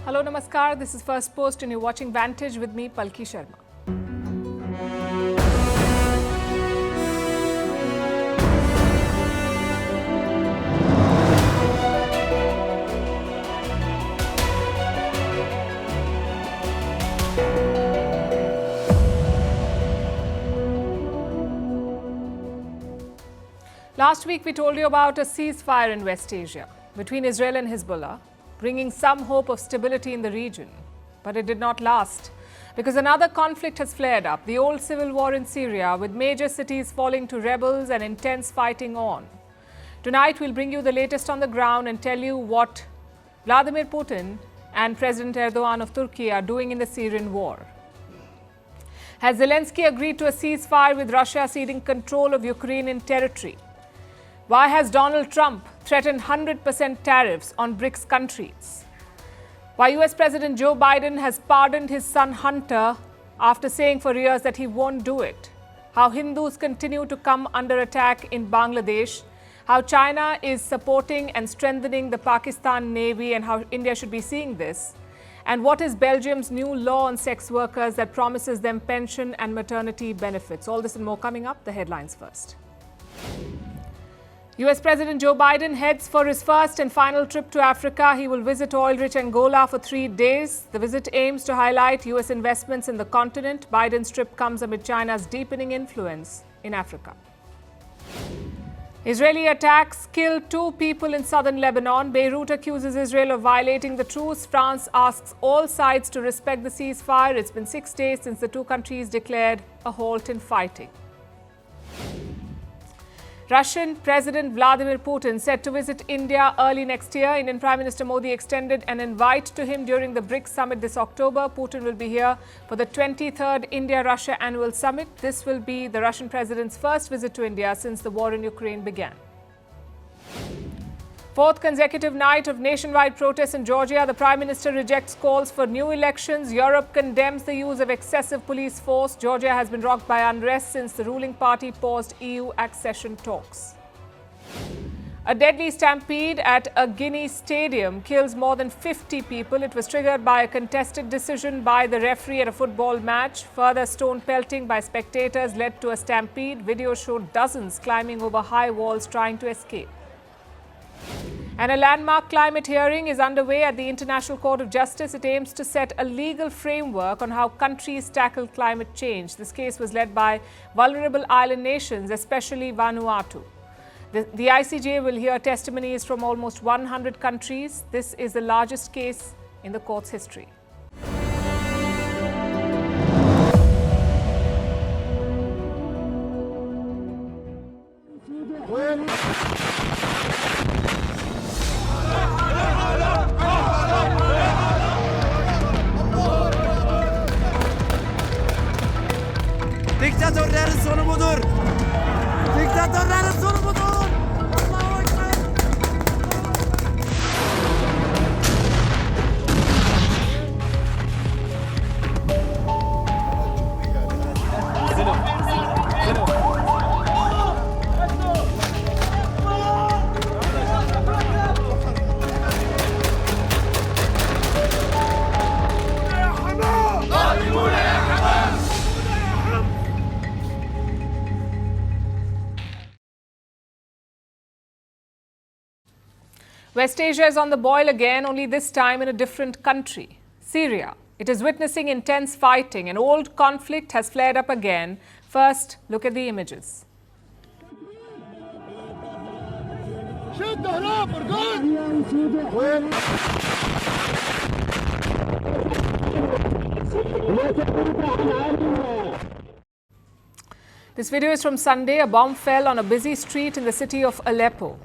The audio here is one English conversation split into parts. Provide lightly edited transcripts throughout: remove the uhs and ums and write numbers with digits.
Hello, Namaskar. This is Firstpost and you're watching Vantage with me, Palki Sharma. Last week, we told you about a ceasefire in West Asia between Israel and Hezbollah, bringing some hope of stability in the region. But it did not last, because another conflict has flared up, the old civil war in Syria, with major cities falling to rebels and intense fighting on. Tonight, we'll bring you the latest on the ground and tell you what Vladimir Putin and President Erdogan of Turkey are doing in the Syrian war. Has Zelensky agreed to a ceasefire with Russia ceding control of Ukrainian territory? Why has Donald Trump threatened 100% tariffs on BRICS countries? Why US President Joe Biden has pardoned his son Hunter after saying for years that he won't do it? How Hindus continue to come under attack in Bangladesh? How China is supporting and strengthening the Pakistan Navy and how India should be seeing this? And what is Belgium's new law on sex workers that promises them pension and maternity benefits? All this and more coming up. The headlines first. US President Joe Biden heads for his first and final trip to Africa. He will visit oil-rich Angola for 3 days. The visit aims to highlight US investments in the continent. Biden's trip comes amid China's deepening influence in Africa. Israeli attacks killed 2 people in southern Lebanon. Beirut accuses Israel of violating the truce. France asks all sides to respect the ceasefire. It's been 6 days since the 2 countries declared a halt in fighting. Russian President Vladimir Putin set to visit India early next year. Indian Prime Minister Modi extended an invite to him during the BRICS summit this October. Putin will be here for the 23rd India-Russia annual summit. This will be the Russian president's first visit to India since the war in Ukraine began. 4th consecutive night of nationwide protests in Georgia. The Prime Minister rejects calls for new elections. Europe condemns the use of excessive police force. Georgia has been rocked by unrest since the ruling party paused EU accession talks. A deadly stampede at a Guinea stadium kills more than 50 people. It was triggered by a contested decision by the referee at a football match. Further stone pelting by spectators led to a stampede. Video showed dozens climbing over high walls trying to escape. And a landmark climate hearing is underway at the International Court of Justice. It aims to set a legal framework on how countries tackle climate change. This case was led by vulnerable island nations, especially Vanuatu. The ICJ will hear testimonies from almost 100 countries. This is the largest case in the court's history. Diktatörlerin sonu budur. Diktatörlerin sonu budur. Allahu Ekber. West Asia is on the boil again, only this time in a different country, Syria. It is witnessing intense fighting. An old conflict has flared up again. First, look at the images. This video is from Sunday. A bomb fell on a busy street in the city of Aleppo.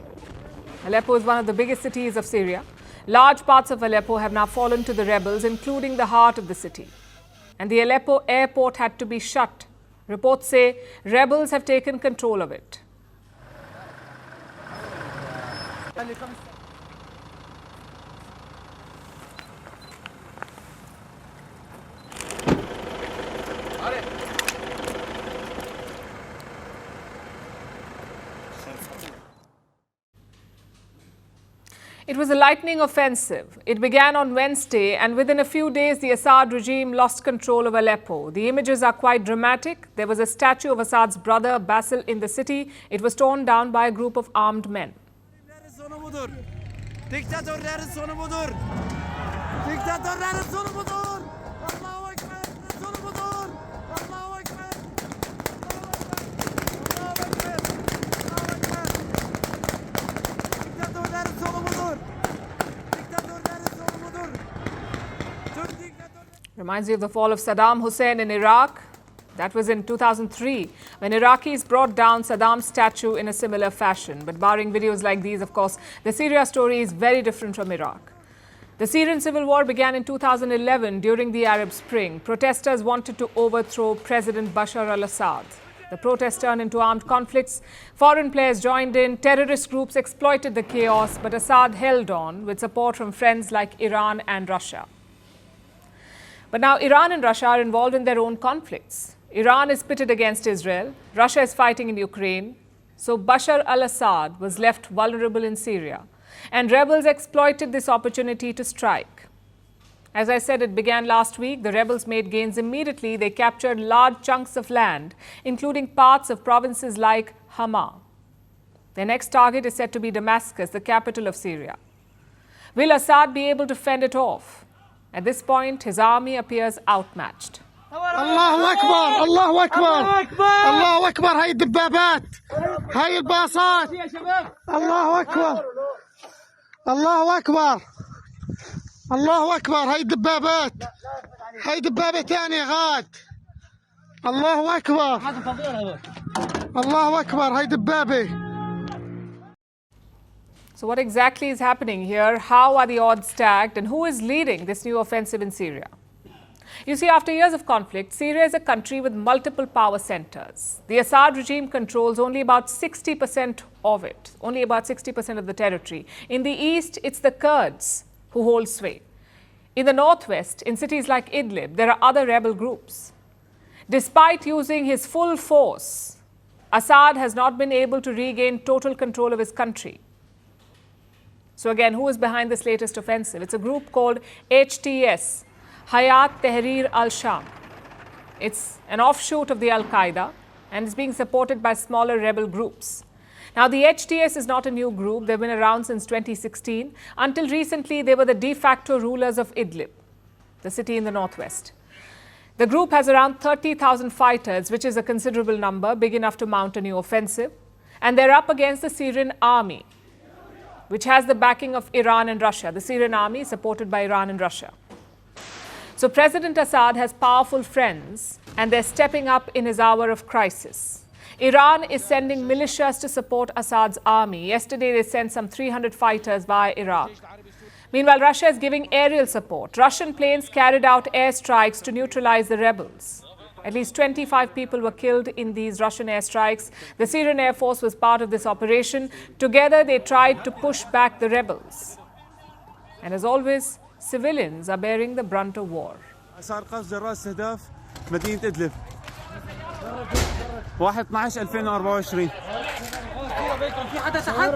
Aleppo is one of the biggest cities of Syria. Large parts of Aleppo have now fallen to the rebels, including the heart of the city. And the Aleppo airport had to be shut. Reports say rebels have taken control of it. It was a lightning offensive. It began on Wednesday, and within a few days, the Assad regime lost control of Aleppo. The images are quite dramatic. There was a statue of Assad's brother, Basil, in the city. It was torn down by a group of armed men. Reminds you of the fall of Saddam Hussein in Iraq. That was in 2003, when Iraqis brought down Saddam's statue in a similar fashion. But barring videos like these, of course, the Syria story is very different from Iraq. The Syrian civil war began in 2011 during the Arab Spring. Protesters wanted to overthrow President Bashar al-Assad. The protests turned into armed conflicts. Foreign players joined in. Terrorist groups exploited the chaos, but Assad held on with support from friends like Iran and Russia. But now Iran and Russia are involved in their own conflicts. Iran is pitted against Israel. Russia is fighting in Ukraine. So Bashar al-Assad was left vulnerable in Syria. And rebels exploited this opportunity to strike. As I said, it began last week. The rebels made gains immediately. They captured large chunks of land, including parts of provinces like Hama. Their next target is said to be Damascus, the capital of Syria. Will Assad be able to fend it off? At this point, his army appears outmatched. الله أكبر الله أكبر الله أكبر هاي الدبابات هاي الباصات الله أكبر الله أكبر الله أكبر هاي الدبابات هاي دبابة ثانية غاد الله أكبر الله أكبر هاي دبابة. So what exactly is happening here? How are the odds stacked? And who is leading this new offensive in Syria? You see, after years of conflict, Syria is a country with multiple power centers. The Assad regime controls only about 60% of it, only about 60% of the territory. In the east, it's the Kurds who hold sway. In the northwest, in cities like Idlib, there are other rebel groups. Despite using his full force, Assad has not been able to regain total control of his country. So again, who is behind this latest offensive? It's a group called HTS, Hayat Tahrir al-Sham. It's an offshoot of the Al-Qaeda and is being supported by smaller rebel groups. Now, the HTS is not a new group. They've been around since 2016. Until recently, they were the de facto rulers of Idlib, the city in the northwest. The group has around 30,000 fighters, which is a considerable number, big enough to mount a new offensive. And they're up against the Syrian army, which has the backing of Iran and Russia. The Syrian army is supported by Iran and Russia. So President Assad has powerful friends, and they're stepping up in his hour of crisis. Iran is sending militias to support Assad's army. Yesterday, they sent some 300 fighters via Iraq. Meanwhile, Russia is giving aerial support. Russian planes carried out airstrikes to neutralize the rebels. At least 25 people were killed in these Russian airstrikes. The Syrian Air Force was part of this operation. Together, they tried to push back the rebels. And as always, civilians are bearing the brunt of war. صار قصف جراء استهداف مدينة إدلب 1/12/2024. في حدا تحت؟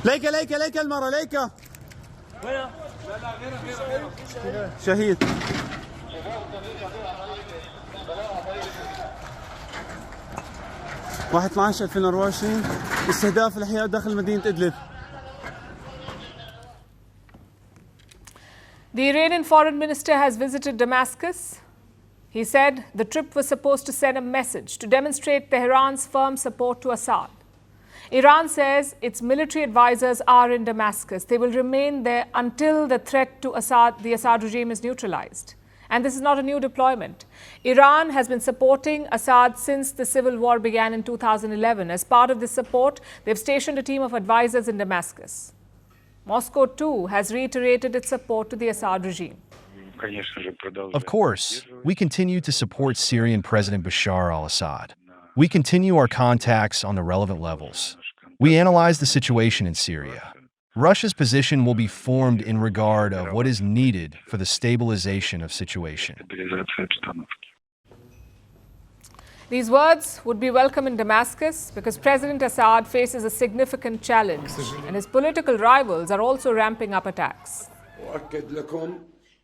ليكا المرة ليكا وين؟ شهيد. واحد 12/2024 استهداف الأحياء داخل مدينة إدلب. The Iranian foreign minister has visited Damascus. He said the trip was supposed to send a message to demonstrate Tehran's firm support to Assad. Iran says its military advisors are in Damascus. They will remain there until the threat to the Assad regime is neutralized. And this is not a new deployment. Iran has been supporting Assad since the civil war began in 2011. As part of this support, they've stationed a team of advisors in Damascus. Moscow, too, has reiterated its support to the Assad regime. Of course, we continue to support Syrian President Bashar al-Assad. We continue our contacts on the relevant levels. We analyze the situation in Syria. Russia's position will be formed in regard of what is needed for the stabilization of situation. These words would be welcome in Damascus because President Assad faces a significant challenge and his political rivals are also ramping up attacks.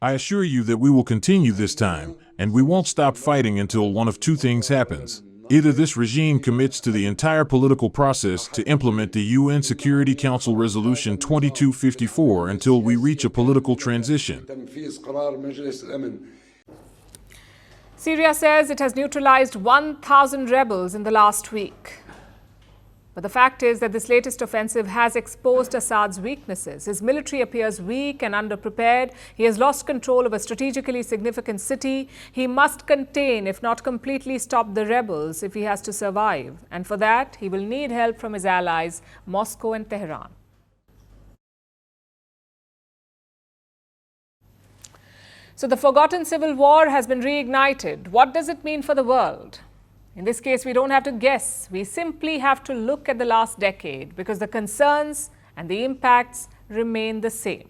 I assure you that we will continue this time, and we won't stop fighting until one of two things happens. Either this regime commits to the entire political process to implement the UN Security Council Resolution 2254 until we reach a political transition. Syria says it has neutralized 1,000 rebels in the last week. But the fact is that this latest offensive has exposed Assad's weaknesses. His military appears weak and underprepared. He has lost control of a strategically significant city. He must contain, if not completely stop the rebels, if he has to survive. And for that, he will need help from his allies, Moscow and Tehran. So the forgotten civil war has been reignited. What does it mean for the world? In this case, we don't have to guess. We simply have to look at the last decade because the concerns and the impacts remain the same.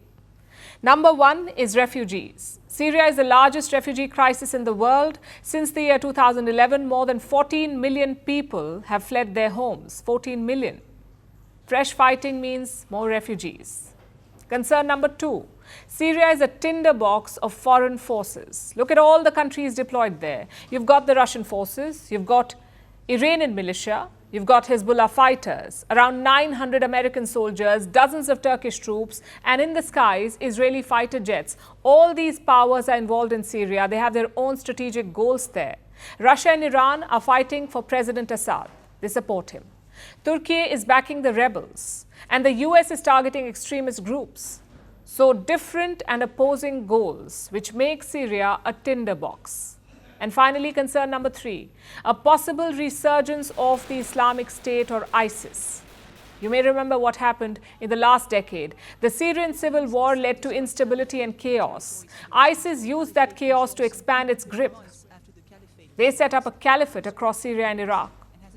Number one is refugees. Syria is the largest refugee crisis in the world. Since the year 2011, more than 14 million people have fled their homes. 14 million. Fresh fighting means more refugees. Concern number two. Syria is a tinderbox of foreign forces. Look at all the countries deployed there. You've got the Russian forces, you've got Iranian militia, you've got Hezbollah fighters, around 900 American soldiers, dozens of Turkish troops, and in the skies, Israeli fighter jets. All these powers are involved in Syria. They have their own strategic goals there. Russia and Iran are fighting for President Assad. They support him. Turkey is backing the rebels, and the US is targeting extremist groups. So different and opposing goals, which make Syria a tinderbox. And finally, concern number three, a possible resurgence of the Islamic State or ISIS. You may remember what happened in the last decade. The Syrian civil war led to instability and chaos. ISIS used that chaos to expand its grip. They set up a caliphate across Syria and Iraq.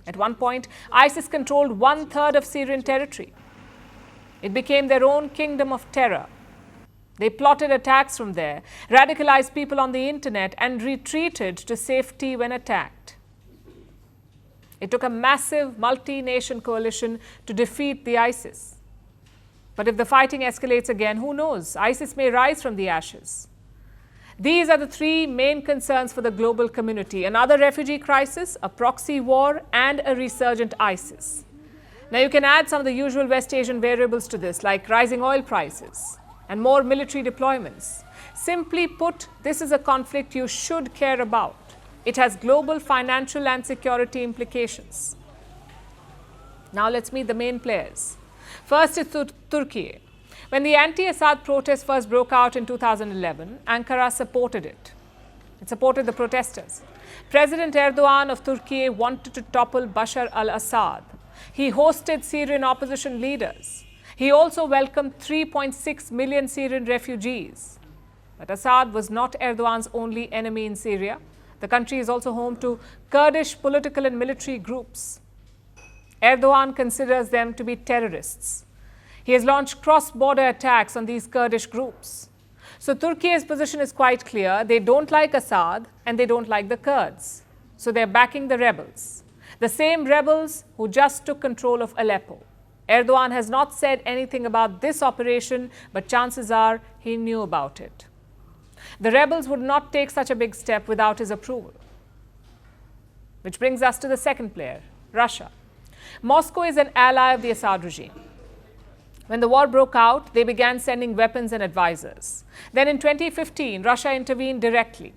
At one point, ISIS controlled 1/3 of Syrian territory. It became their own kingdom of terror. They plotted attacks from there, radicalized people on the internet, and retreated to safety when attacked. It took a massive multi-nation coalition to defeat the ISIS. But if the fighting escalates again, who knows? ISIS may rise from the ashes. These are the three main concerns for the global community: another refugee crisis, a proxy war, and a resurgent ISIS. Now, you can add some of the usual West Asian variables to this, like rising oil prices and more military deployments. Simply put, this is a conflict you should care about. It has global financial and security implications. Now let's meet the main players. First is Turkey. When the anti-Assad protests first broke out in 2011, Ankara supported it. It supported the protesters. President Erdogan of Turkey wanted to topple Bashar al-Assad. He hosted Syrian opposition leaders. He also welcomed 3.6 million Syrian refugees. But Assad was not Erdogan's only enemy in Syria. The country is also home to Kurdish political and military groups. Erdogan considers them to be terrorists. He has launched cross-border attacks on these Kurdish groups. So Turkey's position is quite clear. They don't like Assad and they don't like the Kurds. So they're backing the rebels. The same rebels who just took control of Aleppo. Erdogan has not said anything about this operation, but chances are he knew about it. The rebels would not take such a big step without his approval. Which brings us to the second player, Russia. Moscow is an ally of the Assad regime. When the war broke out, they began sending weapons and advisors. Then in 2015, Russia intervened directly.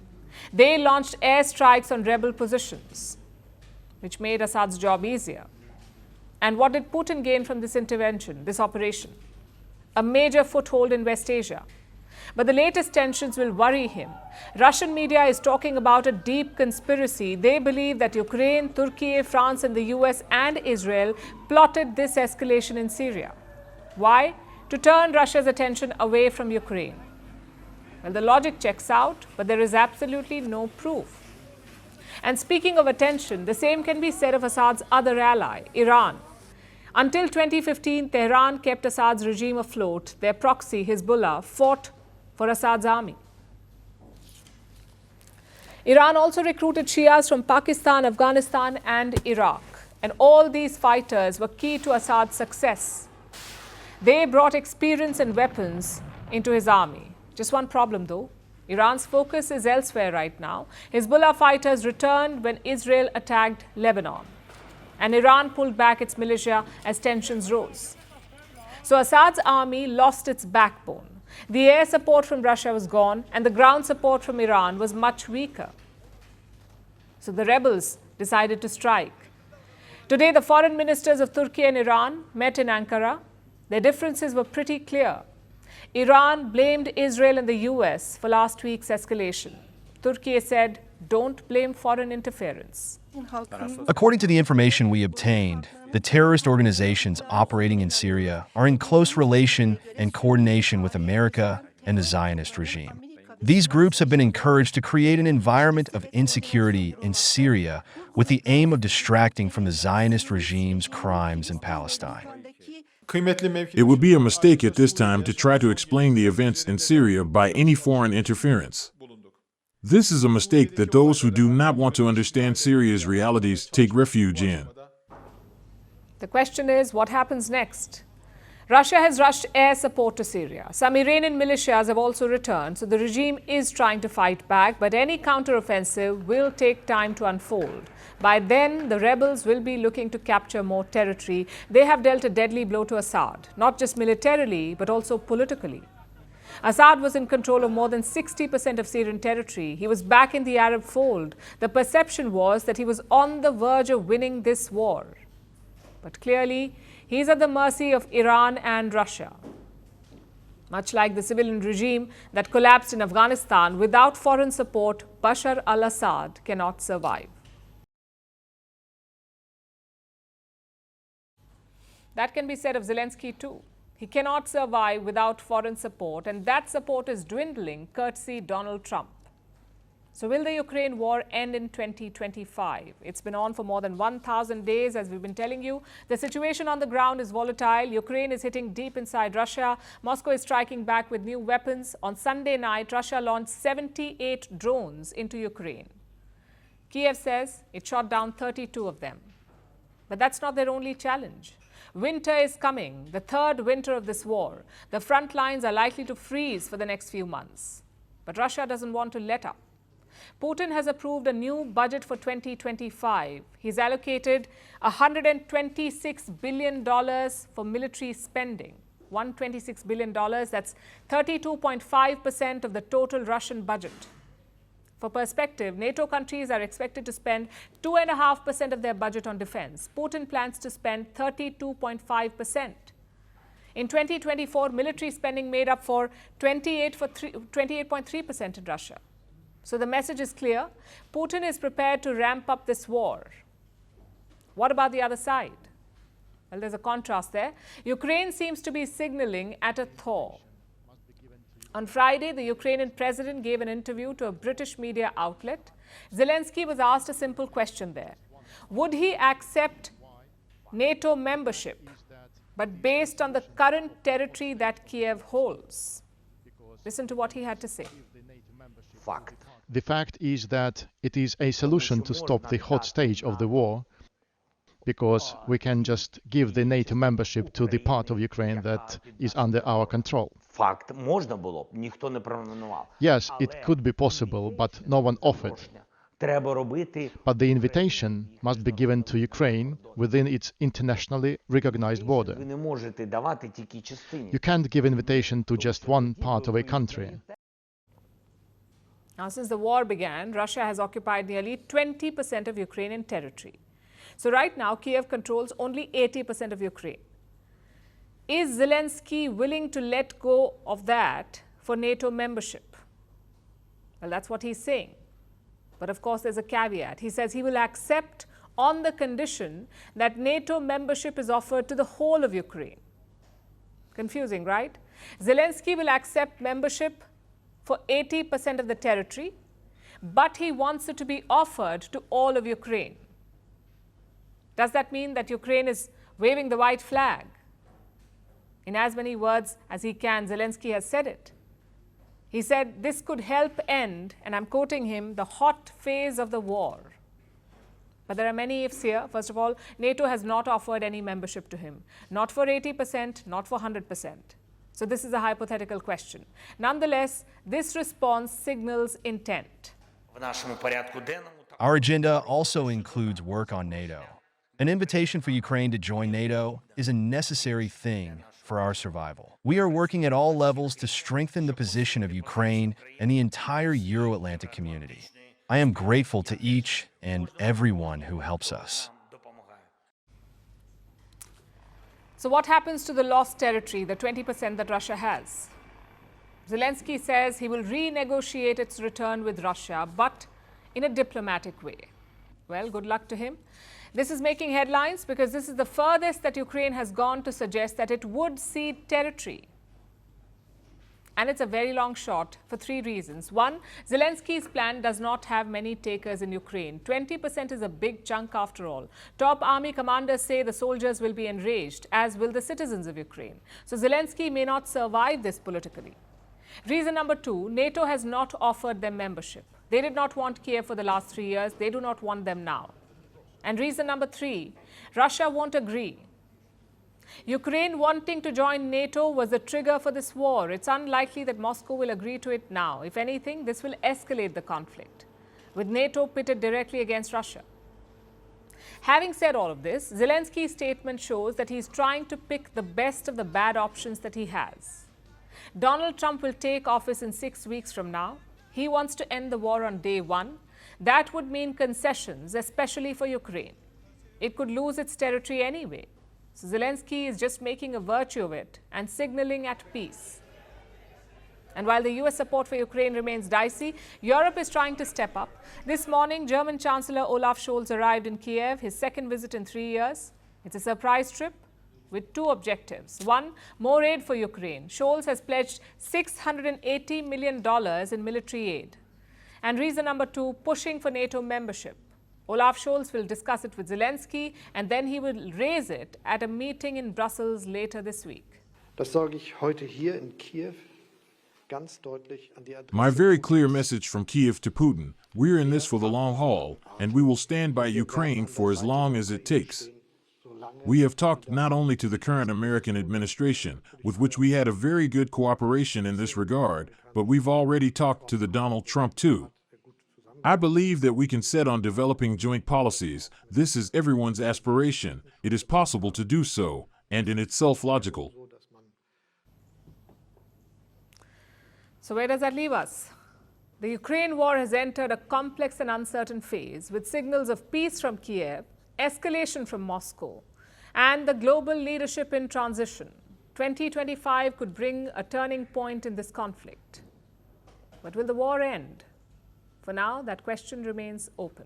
They launched airstrikes on rebel positions, which made Assad's job easier. And what did Putin gain from this intervention, this operation? A major foothold in West Asia. But the latest tensions will worry him. Russian media is talking about a deep conspiracy. They believe that Ukraine, Turkey, France, and the US and Israel plotted this escalation in Syria. Why? To turn Russia's attention away from Ukraine. Well, the logic checks out, but there is absolutely no proof. And speaking of attention, the same can be said of Assad's other ally, Iran. Until 2015, Tehran kept Assad's regime afloat. Their proxy, Hezbollah, fought for Assad's army. Iran also recruited Shias from Pakistan, Afghanistan and Iraq. And all these fighters were key to Assad's success. They brought experience and weapons into his army. Just one problem though. Iran's focus is elsewhere right now. Hezbollah fighters returned when Israel attacked Lebanon. And Iran pulled back its militia as tensions rose. So Assad's army lost its backbone. The air support from Russia was gone and the ground support from Iran was much weaker. So the rebels decided to strike. Today, the foreign ministers of Turkey and Iran met in Ankara. Their differences were pretty clear. Iran blamed Israel and the US for last week's escalation. Turkey said, don't blame foreign interference. According to the information we obtained, the terrorist organizations operating in Syria are in close relation and coordination with America and the Zionist regime. These groups have been encouraged to create an environment of insecurity in Syria with the aim of distracting from the Zionist regime's crimes in Palestine. It would be a mistake at this time to try to explain the events in Syria by any foreign interference. This is a mistake that those who do not want to understand Syria's realities take refuge in. The question is, what happens next? Russia has rushed air support to Syria. Some Iranian militias have also returned, so the regime is trying to fight back, but any counteroffensive will take time to unfold. By then, the rebels will be looking to capture more territory. They have dealt a deadly blow to Assad, not just militarily, but also politically. Assad was in control of more than 60% of Syrian territory. He was back in the Arab fold. The perception was that he was on the verge of winning this war. But clearly, he's at the mercy of Iran and Russia. Much like the civilian regime that collapsed in Afghanistan, without foreign support, Bashar al-Assad cannot survive. That can be said of Zelensky too. He cannot survive without foreign support, and that support is dwindling courtesy Donald Trump. So will the Ukraine war end in 2025? It's been on for more than 1,000 days, as we've been telling you. The situation on the ground is volatile. Ukraine is hitting deep inside Russia. Moscow is striking back with new weapons. On Sunday night, Russia launched 78 drones into Ukraine. Kiev says it shot down 32 of them. But that's not their only challenge. Winter is coming, the third winter of this war. The front lines are likely to freeze for the next few months. But Russia doesn't want to let up. Putin has approved a new budget for 2025. He's allocated $126 billion for military spending. $126 billion, that's 32.5% of the total Russian budget. For perspective, NATO countries are expected to spend 2.5% of their budget on defense. Putin plans to spend 32.5%. In 2024, military spending made up for 28.3% in Russia. So the message is clear. Putin is prepared to ramp up this war. What about the other side? Well, there's a contrast there. Ukraine seems to be signaling at a thaw. On Friday, the Ukrainian president gave an interview to a British media outlet. Zelensky was asked a simple question there. Would he accept NATO membership, but based on the current territory that Kiev holds? Listen to what he had to say. The fact is that it is a solution to stop the hot stage of the war, because we can just give the NATO membership to the part of Ukraine that is under our control. Yes, it could be possible, but no one offered. But the invitation must be given to Ukraine within its internationally recognized border. You can't give invitation to just one part of a country. Now, since the war began, Russia has occupied nearly 20% of Ukrainian territory. So right now, Kiev controls only 80% of Ukraine. Is Zelensky willing to let go of that for NATO membership? Well, that's what he's saying. But of course, there's a caveat. He says he will accept on the condition that NATO membership is offered to the whole of Ukraine. Confusing, right? Zelensky will accept membership for 80% of the territory, but he wants it to be offered to all of Ukraine. Does that mean that Ukraine is waving the white flag? In as many words as he can, Zelensky has said it. He said this could help end, and I'm quoting him, the hot phase of the war. But there are many ifs here. First of all, NATO has not offered any membership to him. Not for 80%, not for 100%. So this is a hypothetical question. Nonetheless, this response signals intent. Our agenda also includes work on NATO. An invitation for Ukraine to join NATO is a necessary thing for our survival. We are working at all levels to strengthen the position of Ukraine and the entire Euro-Atlantic community. I am grateful to each and everyone who helps us. So what happens to the lost territory, the 20% that Russia has? Zelensky says he will renegotiate its return with Russia, but in a diplomatic way. Well, good luck to him. This is making headlines because this is the furthest that Ukraine has gone to suggest that it would cede territory. And it's a very long shot for three reasons. One, Zelensky's plan does not have many takers in Ukraine. 20% is a big chunk after all. Top army commanders say the soldiers will be enraged, as will the citizens of Ukraine. So Zelensky may not survive this politically. Reason number two, NATO has not offered them membership. They did not want Kiev for the last 3 years. They do not want them now. And reason number three, Russia won't agree. Ukraine wanting to join NATO was the trigger for this war. It's unlikely that Moscow will agree to it now. If anything, this will escalate the conflict, with NATO pitted directly against Russia. Having said all of this, Zelensky's statement shows that he's trying to pick the best of the bad options that he has. Donald Trump will take office in 6 weeks from now. He wants to end the war on day one. That would mean concessions, especially for Ukraine. It could lose its territory anyway. So Zelensky is just making a virtue of it and signaling at peace. And while the US support for Ukraine remains dicey, Europe is trying to step up. This morning, German Chancellor Olaf Scholz arrived in Kiev, his second visit in 3 years. It's a surprise trip with two objectives. One, more aid for Ukraine. Scholz has pledged $680 million in military aid. And reason number two, pushing for NATO membership. Olaf Scholz will discuss it with Zelensky, and then he will raise it at a meeting in Brussels later this week. My very clear message from Kiev to Putin: we're in this for the long haul, and we will stand by Ukraine for as long as it takes. We have talked not only to the current American administration, with which we had a very good cooperation in this regard, but we've already talked to the Donald Trump too. I believe that we can set on developing joint policies. This is everyone's aspiration. It is possible to do so, and in itself logical. So where does that leave us? The Ukraine war has entered a complex and uncertain phase with signals of peace from Kiev, escalation from Moscow, and the global leadership in transition. 2025 could bring a turning point in this conflict. But will the war end? For now, that question remains open.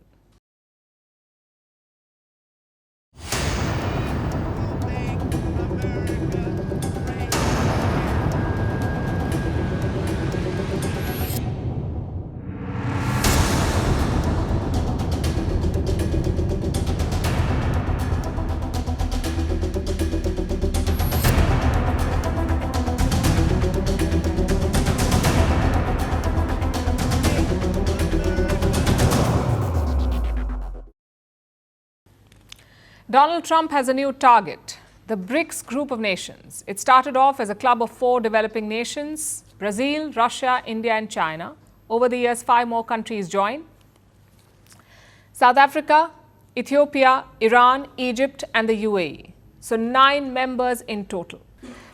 Donald Trump has a new target, the BRICS group of nations. It started off as a club of 4 developing nations: Brazil, Russia, India, and China. Over the years, 5 more countries joined: South Africa, Ethiopia, Iran, Egypt, and the UAE. So 9 members in total.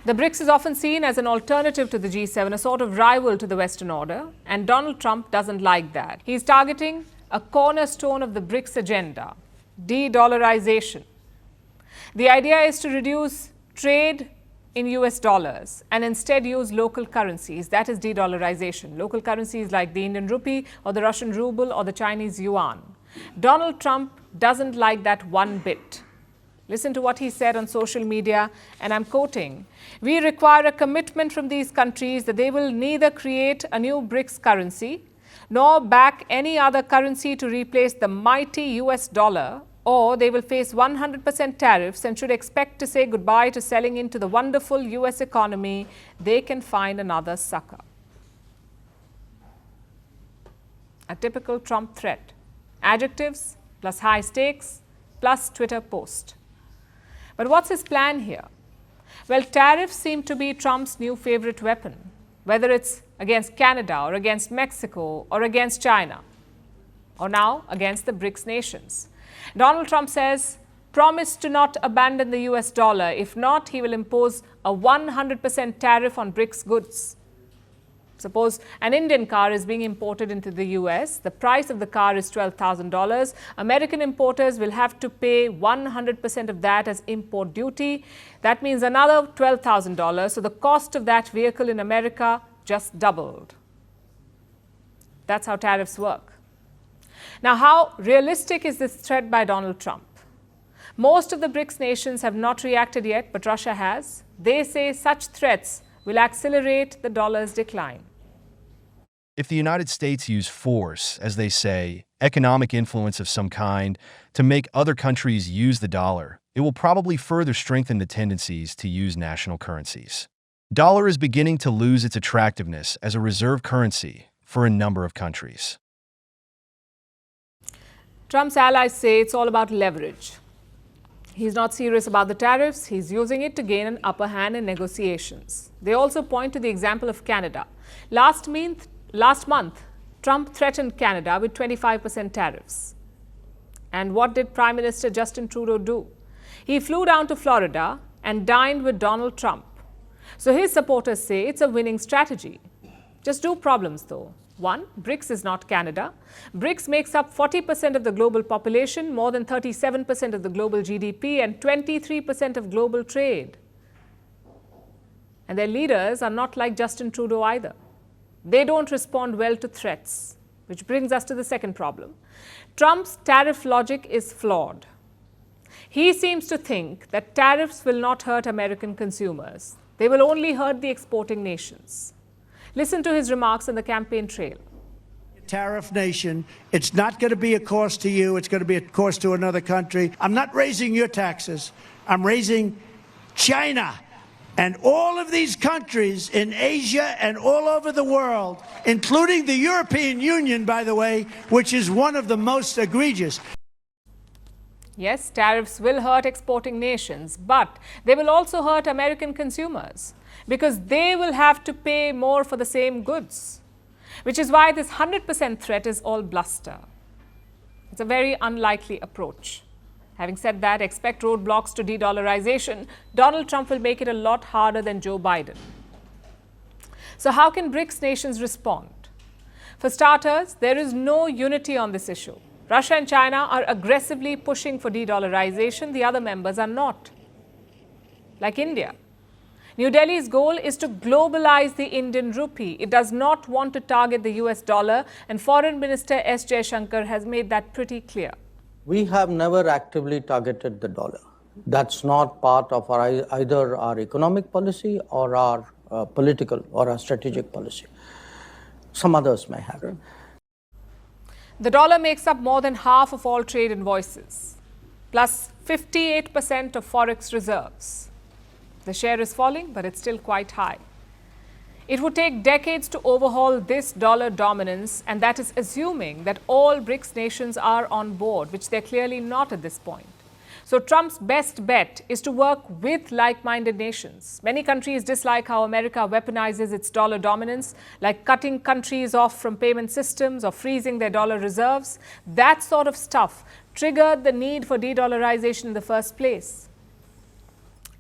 The BRICS is often seen as an alternative to the G7, a sort of rival to the Western order, and Donald Trump doesn't like that. He's targeting a cornerstone of the BRICS agenda: de-dollarisation. The idea is to reduce trade in US dollars and instead use local currencies. That is de-dollarisation. Local currencies like the Indian rupee or the Russian ruble or the Chinese yuan. Donald Trump doesn't like that one bit. Listen to what he said on social media, and I'm quoting: "We require a commitment from these countries that they will neither create a new BRICS currency nor back any other currency to replace the mighty US dollar, or they will face 100% tariffs and should expect to say goodbye to selling into the wonderful US economy. They can find another sucker." A typical Trump threat. Adjectives plus high stakes plus Twitter post. But what's his plan here? Well, tariffs seem to be Trump's new favorite weapon, whether it's against Canada or against Mexico or against China, or now against the BRICS nations. Donald Trump says, promise to not abandon the US dollar. If not, he will impose a 100% tariff on BRICS goods. Suppose an Indian car is being imported into the US. The price of the car is $12,000. American importers will have to pay 100% of that as import duty. That means another $12,000. So the cost of that vehicle in America just doubled. That's how tariffs work. Now, how realistic is this threat by Donald Trump? Most of the BRICS nations have not reacted yet, but Russia has. They say such threats will accelerate the dollar's decline. If the United States use force, as they say, economic influence of some kind, to make other countries use the dollar, it will probably further strengthen the tendencies to use national currencies. Dollar is beginning to lose its attractiveness as a reserve currency for a number of countries. Trump's allies say it's all about leverage. He's not serious about the tariffs. He's using it to gain an upper hand in negotiations. They also point to the example of Canada. Last month, Trump threatened Canada with 25% tariffs. And what did Prime Minister Justin Trudeau do? He flew down to Florida and dined with Donald Trump. So his supporters say it's a winning strategy. Just two problems though. One, BRICS is not Canada. BRICS makes up 40% of the global population, more than 37% of the global GDP, and 23% of global trade. And their leaders are not like Justin Trudeau either. They don't respond well to threats, which brings us to the second problem. Trump's tariff logic is flawed. He seems to think that tariffs will not hurt American consumers. They will only hurt the exporting nations. Listen to his remarks on the campaign trail. Tariff nation, it's not going to be a cost to you, it's going to be a cost to another country. I'm not raising your taxes, I'm raising China and all of these countries in Asia and all over the world, including the European Union, by the way, which is one of the most egregious. Yes, tariffs will hurt exporting nations, but they will also hurt American consumers, because they will have to pay more for the same goods, which is why this 100% threat is all bluster. It's a very unlikely approach. Having said that, expect roadblocks to de-dollarization. Donald Trump will make it a lot harder than Joe Biden. So how can BRICS nations respond? For starters, there is no unity on this issue. Russia and China are aggressively pushing for de-dollarization. The other members are not. Like India. New Delhi's goal is to globalize the Indian rupee. It does not want to target the US dollar, and Foreign Minister S. Jaishankar has made that pretty clear. We have never actively targeted the dollar. That's not part of either our economic policy or our political or our strategic policy. Some others may have. The dollar makes up more than half of all trade invoices, plus 58% of forex reserves. The share is falling, but it's still quite high. It would take decades to overhaul this dollar dominance, and that is assuming that all BRICS nations are on board, which they're clearly not at this point. So Trump's best bet is to work with like-minded nations. Many countries dislike how America weaponizes its dollar dominance, like cutting countries off from payment systems or freezing their dollar reserves. That sort of stuff triggered the need for de-dollarization in the first place.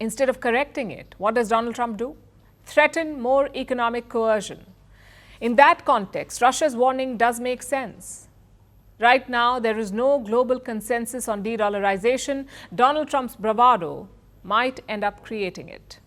Instead of correcting it, what does Donald Trump do? Threaten more economic coercion. In that context, Russia's warning does make sense. Right now, there is no global consensus on de-dollarization. Donald Trump's bravado might end up creating it.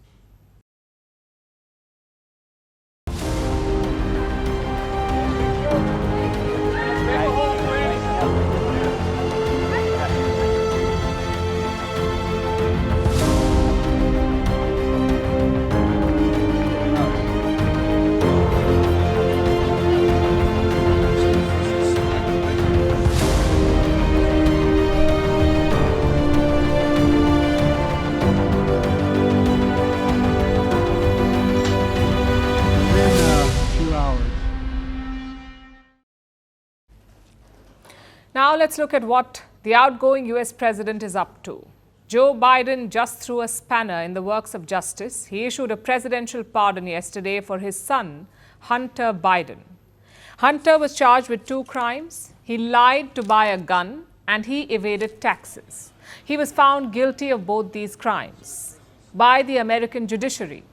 Now let's look at what the outgoing US president is up to. Joe Biden just threw a spanner in the works of justice. He issued a presidential pardon yesterday for his son, Hunter Biden. Hunter was charged with 2 crimes. He lied to buy a gun and he evaded taxes. He was found guilty of both these crimes by the American judiciary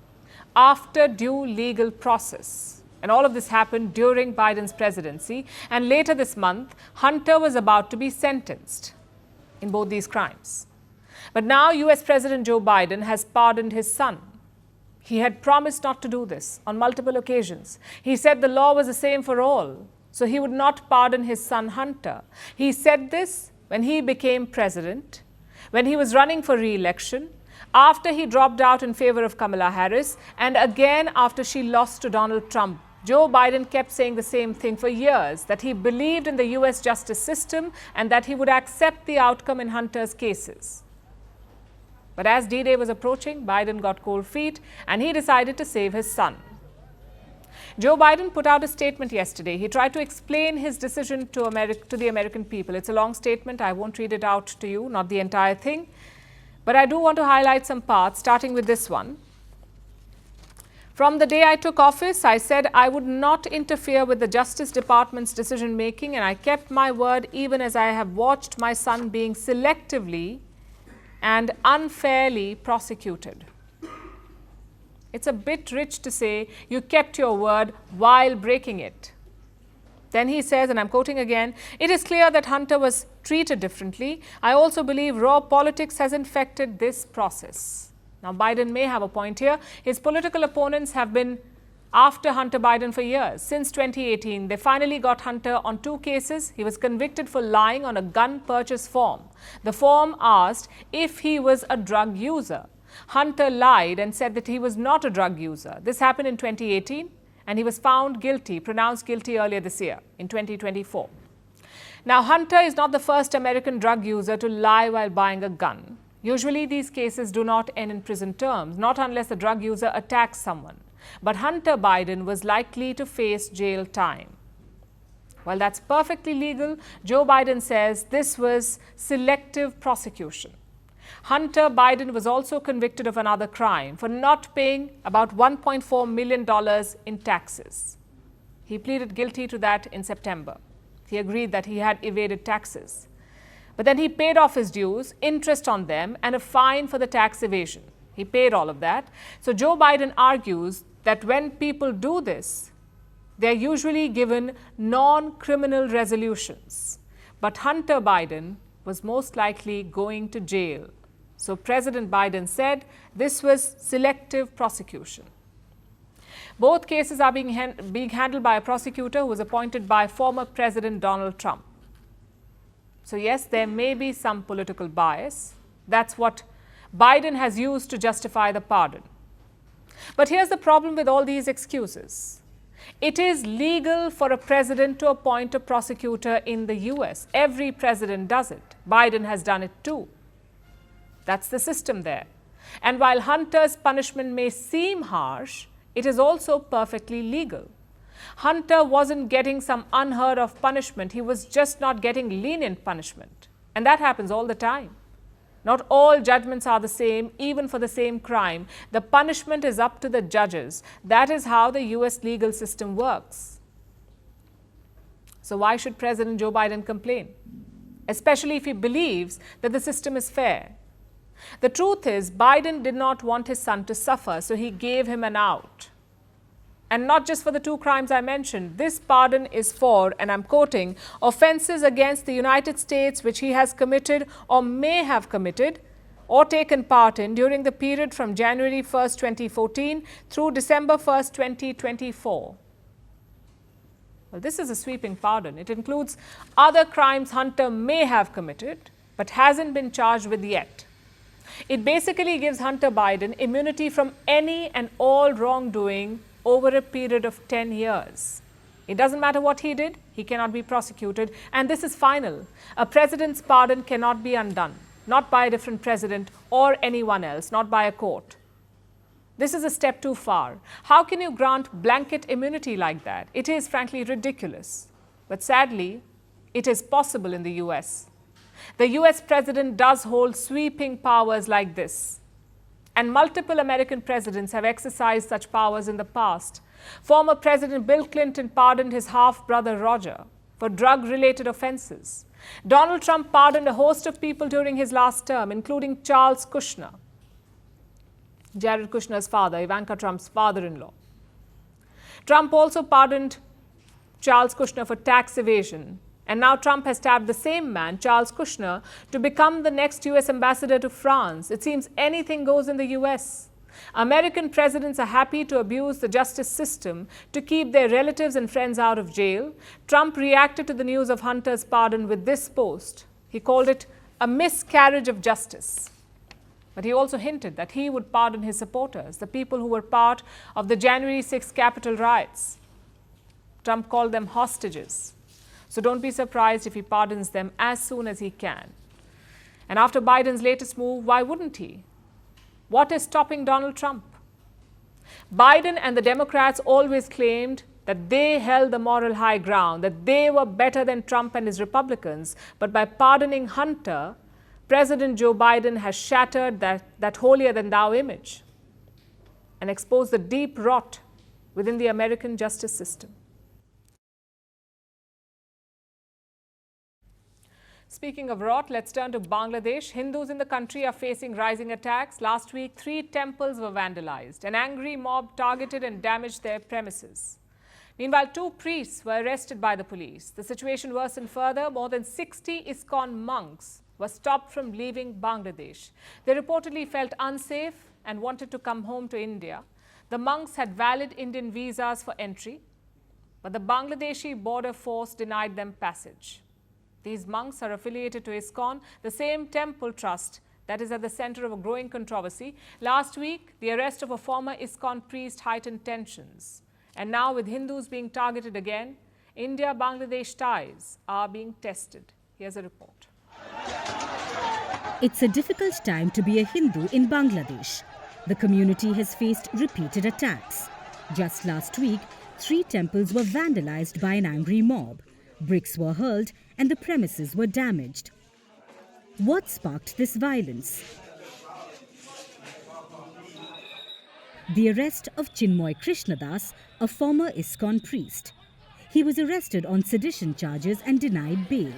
after due legal process. And all of this happened during Biden's presidency. And later this month, Hunter was about to be sentenced in both these crimes. But now US President Joe Biden has pardoned his son. He had promised not to do this on multiple occasions. He said the law was the same for all, so he would not pardon his son Hunter. He said this when he became president, when he was running for re-election, after he dropped out in favor of Kamala Harris, and again after she lost to Donald Trump. Joe Biden kept saying the same thing for years, that he believed in the US justice system and that he would accept the outcome in Hunter's cases. But as D-Day was approaching, Biden got cold feet and he decided to save his son. Joe Biden put out a statement yesterday. He tried to explain his decision to the American people. It's a long statement. I won't read it out to you, not the entire thing. But I do want to highlight some parts, starting with this one. From the day I took office, I said I would not interfere with the Justice Department's decision-making, and I kept my word even as I have watched my son being selectively and unfairly prosecuted. It's a bit rich to say you kept your word while breaking it. Then he says, and I'm quoting again, "It is clear that Hunter was treated differently. I also believe raw politics has infected this process." Now, Biden may have a point here. His political opponents have been after Hunter Biden for years. Since 2018, they finally got Hunter on 2 cases. He was convicted for lying on a gun purchase form. The form asked if he was a drug user. Hunter lied and said that he was not a drug user. This happened in 2018, and he was found guilty, pronounced guilty earlier this year, in 2024. Now, Hunter is not the first American drug user to lie while buying a gun. Usually, these cases do not end in prison terms, not unless the drug user attacks someone. But Hunter Biden was likely to face jail time. While that's perfectly legal, Joe Biden says this was selective prosecution. Hunter Biden was also convicted of another crime for not paying about $1.4 million in taxes. He pleaded guilty to that in September. He agreed that he had evaded taxes. But then he paid off his dues, interest on them, and a fine for the tax evasion. He paid all of that. So Joe Biden argues that when people do this, they're usually given non-criminal resolutions. But Hunter Biden was most likely going to jail. So President Biden said this was selective prosecution. Both cases are being handled by a prosecutor who was appointed by former President Donald Trump. So yes, there may be some political bias. That's what Biden has used to justify the pardon. But here's the problem with all these excuses. It is legal for a president to appoint a prosecutor in the US. Every president does it. Biden has done it too. That's the system there. And while Hunter's punishment may seem harsh, it is also perfectly legal. Hunter wasn't getting some unheard of punishment. He was just not getting lenient punishment. And that happens all the time. Not all judgments are the same, even for the same crime. The punishment is up to the judges. That is how the US legal system works. So why should President Joe Biden complain? Especially if he believes that the system is fair. The truth is, Biden did not want his son to suffer, so he gave him an out. And not just for the 2 crimes I mentioned. This pardon is for, and I'm quoting, offenses against the United States which he has committed or may have committed or taken part in during the period from January 1st, 2014 through December 1st, 2024. Well, this is a sweeping pardon. It includes other crimes Hunter may have committed but hasn't been charged with yet. It basically gives Hunter Biden immunity from any and all wrongdoing over a period of 10 years. It doesn't matter what he did, he cannot be prosecuted. And this is final. A president's pardon cannot be undone, not by a different president or anyone else, not by a court. This is a step too far. How can you grant blanket immunity like that? It is frankly ridiculous. But sadly, it is possible in the US. The US president does hold sweeping powers like this. And multiple American presidents have exercised such powers in the past. Former President Bill Clinton pardoned his half-brother Roger for drug-related offenses. Donald Trump pardoned a host of people during his last term, including Charles Kushner, Jared Kushner's father, Ivanka Trump's father-in-law. Trump also pardoned Charles Kushner for tax evasion. And now Trump has tapped the same man, Charles Kushner, to become the next US ambassador to France. It seems anything goes in the US. American presidents are happy to abuse the justice system to keep their relatives and friends out of jail. Trump reacted to the news of Hunter's pardon with this post. He called it a miscarriage of justice. But he also hinted that he would pardon his supporters, the people who were part of the January 6th Capitol riots. Trump called them hostages. So don't be surprised if he pardons them as soon as he can. And after Biden's latest move, why wouldn't he? What is stopping Donald Trump? Biden and the Democrats always claimed that they held the moral high ground, that they were better than Trump and his Republicans. But by pardoning Hunter, President Joe Biden has shattered that holier-than-thou image and exposed the deep rot within the American justice system. Speaking of rot, let's turn to Bangladesh. Hindus in the country are facing rising attacks. Last week, 3 temples were vandalized. An angry mob targeted and damaged their premises. Meanwhile, 2 priests were arrested by the police. The situation worsened further. More than 60 ISKCON monks were stopped from leaving Bangladesh. They reportedly felt unsafe and wanted to come home to India. The monks had valid Indian visas for entry, but the Bangladeshi border force denied them passage. These monks are affiliated to ISKCON, the same temple trust that is at the center of a growing controversy. Last week, the arrest of a former ISKCON priest heightened tensions. And now, with Hindus being targeted again, India-Bangladesh ties are being tested. Here's a report. It's a difficult time to be a Hindu in Bangladesh. The community has faced repeated attacks. Just last week, 3 temples were vandalized by an angry mob. Bricks were hurled and the premises were damaged. What sparked this violence? The arrest of Chinmoy Krishnadas, a former ISKCON priest. He was arrested on sedition charges and denied bail.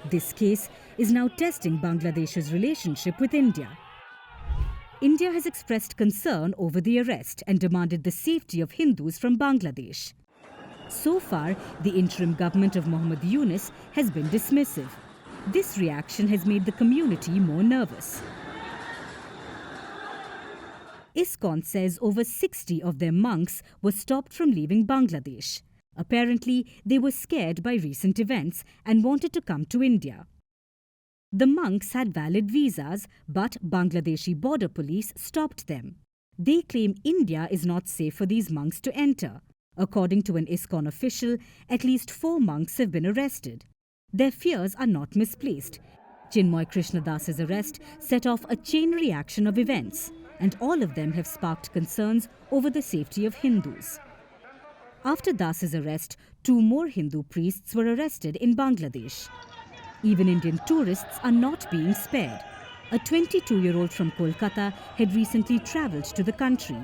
This case is now testing Bangladesh's relationship with India. India has expressed concern over the arrest and demanded the safety of Hindus from Bangladesh. So far, the interim government of Mohammad Yunus has been dismissive. This reaction has made the community more nervous. ISKCON says over 60 of their monks were stopped from leaving Bangladesh. Apparently, they were scared by recent events and wanted to come to India. The monks had valid visas, but Bangladeshi border police stopped them. They claim India is not safe for these monks to enter. According to an ISKCON official, at least 4 monks have been arrested. Their fears are not misplaced. Chinmoy Krishnadas's arrest set off a chain reaction of events, and all of them have sparked concerns over the safety of Hindus. After Das's arrest, 2 more Hindu priests were arrested in Bangladesh. Even Indian tourists are not being spared. A 22-year-old from Kolkata had recently travelled to the country.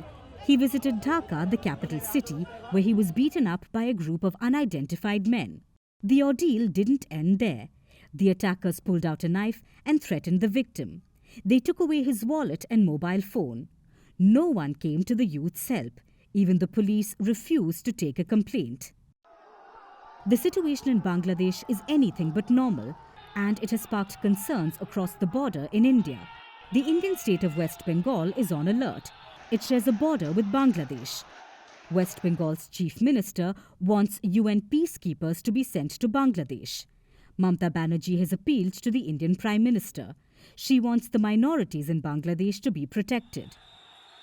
He visited Dhaka, the capital city, where he was beaten up by a group of unidentified men. The ordeal didn't end there. The attackers pulled out a knife and threatened the victim. They took away his wallet and mobile phone. No one came to the youth's help. Even the police refused to take a complaint. The situation in Bangladesh is anything but normal, and it has sparked concerns across the border in India. The Indian state of West Bengal is on alert. It shares a border with Bangladesh. West Bengal's chief minister wants UN peacekeepers to be sent to Bangladesh. Mamata Banerjee has appealed to the Indian Prime Minister. She wants the minorities in Bangladesh to be protected.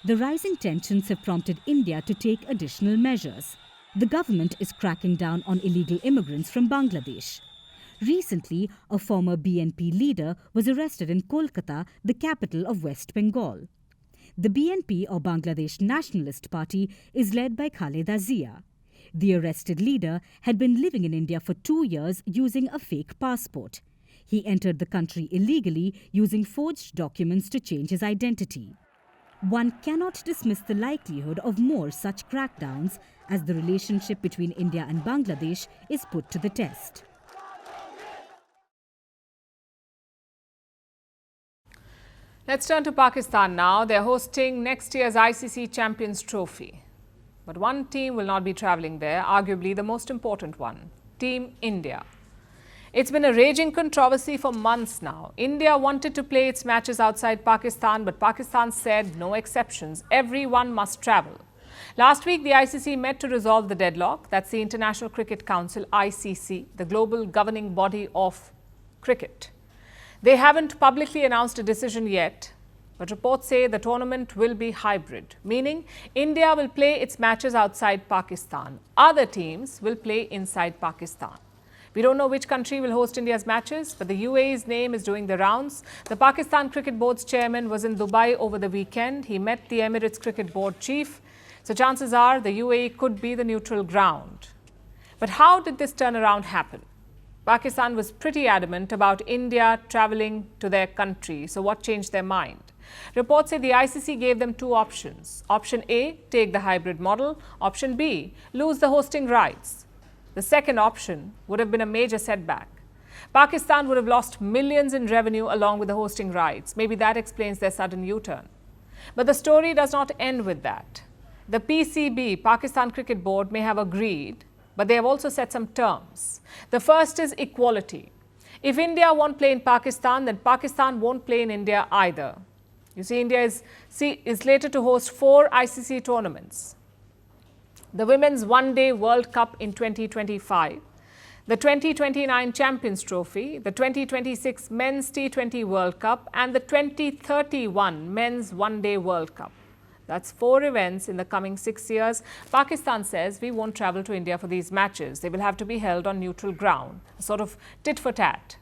The rising tensions have prompted India to take additional measures. The government is cracking down on illegal immigrants from Bangladesh. Recently, a former BNP leader was arrested in Kolkata, the capital of West Bengal. The BNP, or Bangladesh Nationalist Party, is led by Khaleda Zia. The arrested leader had been living in India for 2 years using a fake passport. He entered the country illegally using forged documents to change his identity. One cannot dismiss the likelihood of more such crackdowns as the relationship between India and Bangladesh is put to the test. Let's turn to Pakistan now. They're hosting next year's ICC Champions Trophy. But one team will not be travelling there, arguably the most important one, Team India. It's been a raging controversy for months now. India wanted to play its matches outside Pakistan, but Pakistan said no exceptions. Everyone must travel. Last week, the ICC met to resolve the deadlock. That's the International Cricket Council, ICC, the global governing body of cricket. They haven't publicly announced a decision yet, but reports say the tournament will be hybrid, meaning India will play its matches outside Pakistan. Other teams will play inside Pakistan. We don't know which country will host India's matches, but the UAE's name is doing the rounds. The Pakistan Cricket Board's chairman was in Dubai over the weekend. He met the Emirates Cricket Board chief. So chances are the UAE could be the neutral ground. But how did this turnaround happen? Pakistan was pretty adamant about India travelling to their country. So what changed their mind? Reports say the ICC gave them two options. Option A, take the hybrid model. Option B, lose the hosting rights. The second option would have been a major setback. Pakistan would have lost millions in revenue along with the hosting rights. Maybe that explains their sudden U-turn. But the story does not end with that. The PCB, Pakistan Cricket Board, may have agreed, but they have also set some terms. The first is equality. If India won't play in Pakistan, then Pakistan won't play in India either. You see, India is slated to host 4 ICC tournaments. The Women's One-Day World Cup in 2025, the 2029 Champions Trophy, the 2026 Men's T20 World Cup, and the 2031 Men's One-Day World Cup. That's 4 events in the coming 6 years. Pakistan says we won't travel to India for these matches. They will have to be held on neutral ground, a sort of tit for tat.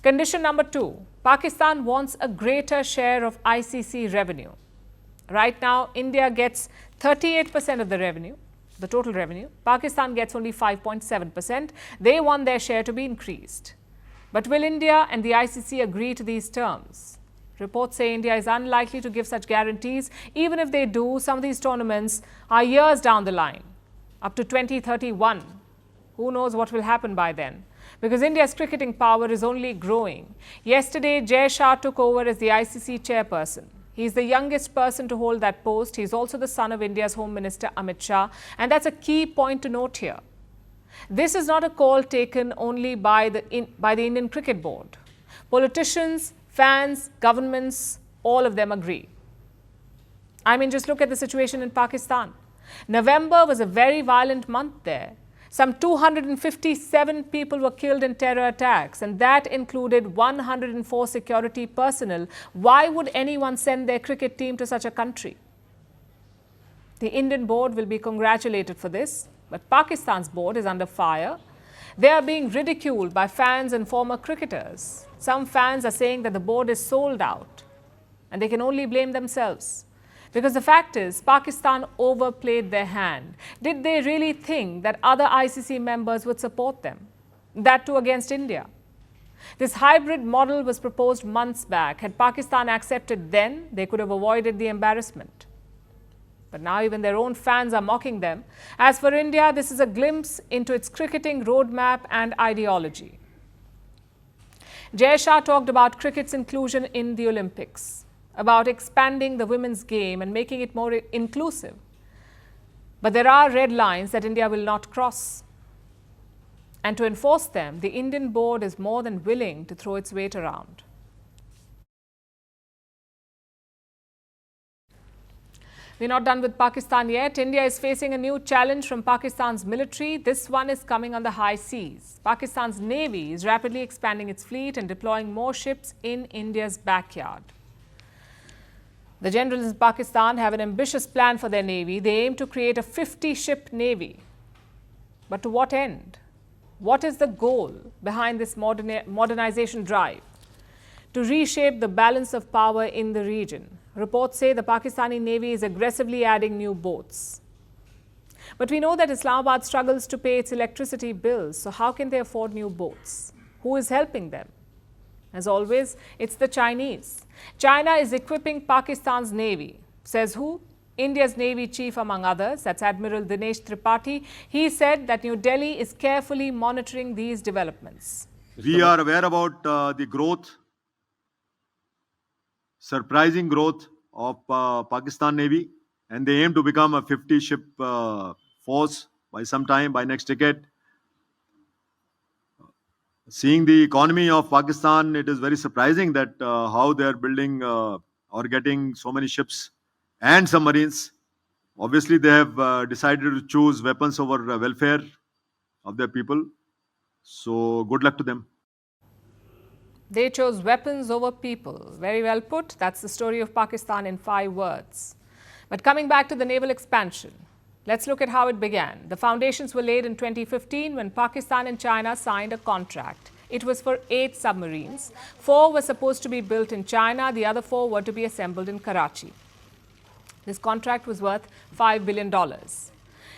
Condition number 2, Pakistan wants a greater share of ICC revenue. Right now, India gets 38% of the revenue, the total revenue. Pakistan gets only 5.7%. They want their share to be increased. But will India and the ICC agree to these terms? Reports say India is unlikely to give such guarantees. Even if they do, some of these tournaments are years down the line, up to 2031. Who knows what will happen by then? Because India's cricketing power is only growing. Yesterday, Jai Shah took over as the ICC chairperson. He's the youngest person to hold that post. He's also the son of India's Home Minister Amit Shah. And that's a key point to note here. This is not a call taken only by the Indian Cricket Board. Politicians, fans, governments, all of them agree. I mean, just look at the situation in Pakistan. November was a very violent month there. Some 257 people were killed in terror attacks, and that included 104 security personnel. Why would anyone send their cricket team to such a country? The Indian board will be congratulated for this, but Pakistan's board is under fire. They are being ridiculed by fans and former cricketers. Some fans are saying that the board is sold out, and they can only blame themselves. Because the fact is, Pakistan overplayed their hand. Did they really think that other ICC members would support them? That too against India. This hybrid model was proposed months back. Had Pakistan accepted then, they could have avoided the embarrassment. But now even their own fans are mocking them. As for India, this is a glimpse into its cricketing roadmap and ideology. Jai Shah talked about cricket's inclusion in the Olympics, about expanding the women's game and making it more inclusive. But there are red lines that India will not cross. And to enforce them, the Indian board is more than willing to throw its weight around. We're not done with Pakistan yet. India is facing a new challenge from Pakistan's military. This one is coming on the high seas. Pakistan's navy is rapidly expanding its fleet and deploying more ships in India's backyard. The generals in Pakistan have an ambitious plan for their navy. They aim to create a 50-ship navy. But to what end? What is the goal behind this modernization drive? To reshape the balance of power in the region. Reports say the Pakistani Navy is aggressively adding new boats. But we know that Islamabad struggles to pay its electricity bills, so how can they afford new boats? Who is helping them? As always, it's the Chinese. China is equipping Pakistan's navy. Says who? India's Navy Chief, among others, that's Admiral Dinesh Tripathi. He said that New Delhi is carefully monitoring these developments. We are aware about the growth, surprising growth of Pakistan Navy, and they aim to become a 50-ship force by some time, by next decade. Seeing the economy of Pakistan, it is very surprising that how they are building or getting so many ships and submarines. Obviously, they have decided to choose weapons over welfare of their people. So, good luck to them. They chose weapons over people. Very well put. That's the story of Pakistan in 5 words. But coming back to the naval expansion, let's look at how it began. The foundations were laid in 2015 when Pakistan and China signed a contract. It was for 8 submarines. 4 were supposed to be built in China. The other 4 were to be assembled in Karachi. This contract was worth $5 billion.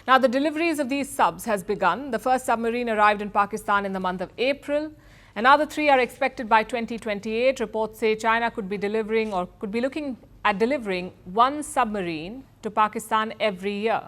Now, the deliveries of these subs has begun. The first submarine arrived in Pakistan in the month of April. Another 3 are expected by 2028. Reports say China could be delivering or could be looking at delivering 1 submarine to Pakistan every year.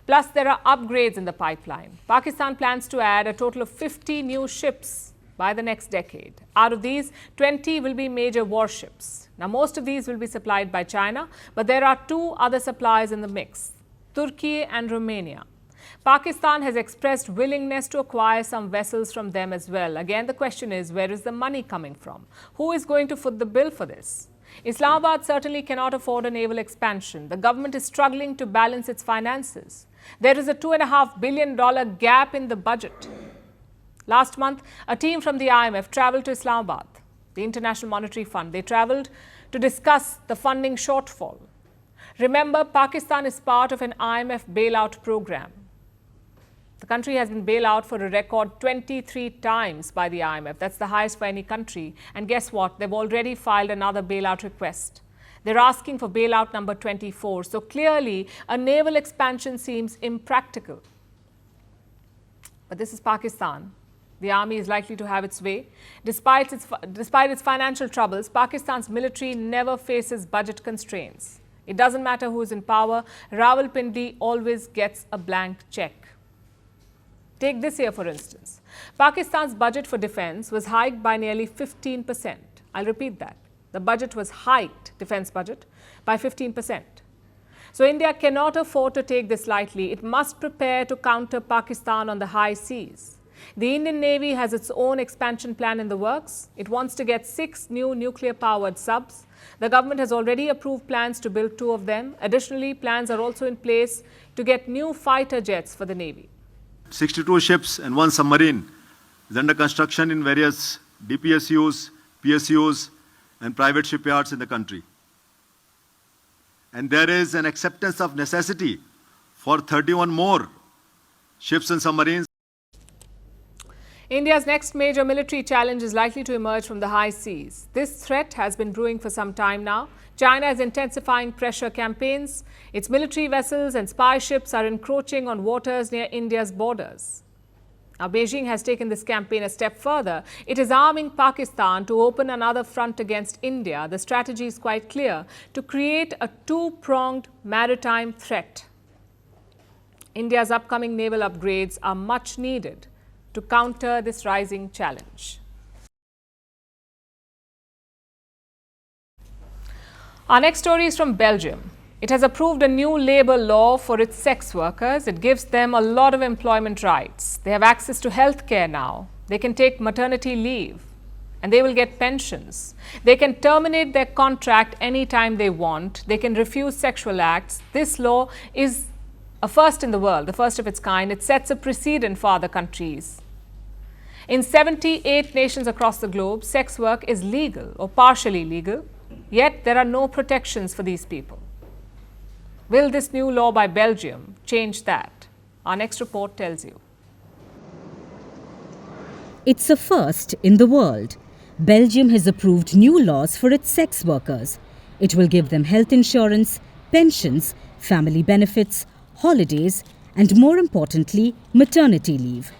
Plus, there are upgrades in the pipeline. Pakistan plans to add a total of 50 new ships by the next decade. Out of these, 20 will be major warships. Now, most of these will be supplied by China, but there are 2 other suppliers in the mix, Turkey and Romania. Pakistan has expressed willingness to acquire some vessels from them as well. Again, the question is, where is the money coming from? Who is going to foot the bill for this? Islamabad certainly cannot afford a naval expansion. The government is struggling to balance its finances. There is a $2.5 billion gap in the budget. Last month, a team from the IMF traveled to Islamabad, the International Monetary Fund. They traveled to discuss the funding shortfall. Remember, Pakistan is part of an IMF bailout program. The country has been bailed out for a record 23 times by the IMF. That's the highest for any country. And guess what? They've already filed another bailout request. They're asking for bailout number 24. So clearly, a naval expansion seems impractical. But this is Pakistan. The army is likely to have its way. Despite its financial troubles, Pakistan's military never faces budget constraints. It doesn't matter who is in power. Rawalpindi always gets a blank check. Take this year, for instance. Pakistan's budget for defense was hiked by nearly 15%. I'll repeat that. The budget was hiked, defense budget, by 15%. So India cannot afford to take this lightly. It must prepare to counter Pakistan on the high seas. The Indian Navy has its own expansion plan in the works. It wants to get 6 new nuclear-powered subs. The government has already approved plans to build 2 of them. Additionally, plans are also in place to get new fighter jets for the Navy. 62 ships and 1 submarine is under construction in various DPSUs, PSUs, and private shipyards in the country. And there is an acceptance of necessity for 31 more ships and submarines. India's next major military challenge is likely to emerge from the high seas. This threat has been brewing for some time now. China is intensifying pressure campaigns. Its military vessels and spy ships are encroaching on waters near India's borders. Now, Beijing has taken this campaign a step further. It is arming Pakistan to open another front against India. The strategy is quite clear: to create a 2-pronged maritime threat. India's upcoming naval upgrades are much needed to counter this rising challenge. Our next story is from Belgium. It has approved a new labor law for its sex workers. It gives them a lot of employment rights. They have access to health care now. They can take maternity leave and they will get pensions. They can terminate their contract anytime they want. They can refuse sexual acts. This law is a first in the world, the first of its kind. It sets a precedent for other countries. In 78 nations across the globe, sex work is legal or partially legal, yet there are no protections for these people. Will this new law by Belgium change that? Our next report tells you. It's a first in the world. Belgium has approved new laws for its sex workers. It will give them health insurance, pensions, family benefits, holidays and more importantly, maternity leave.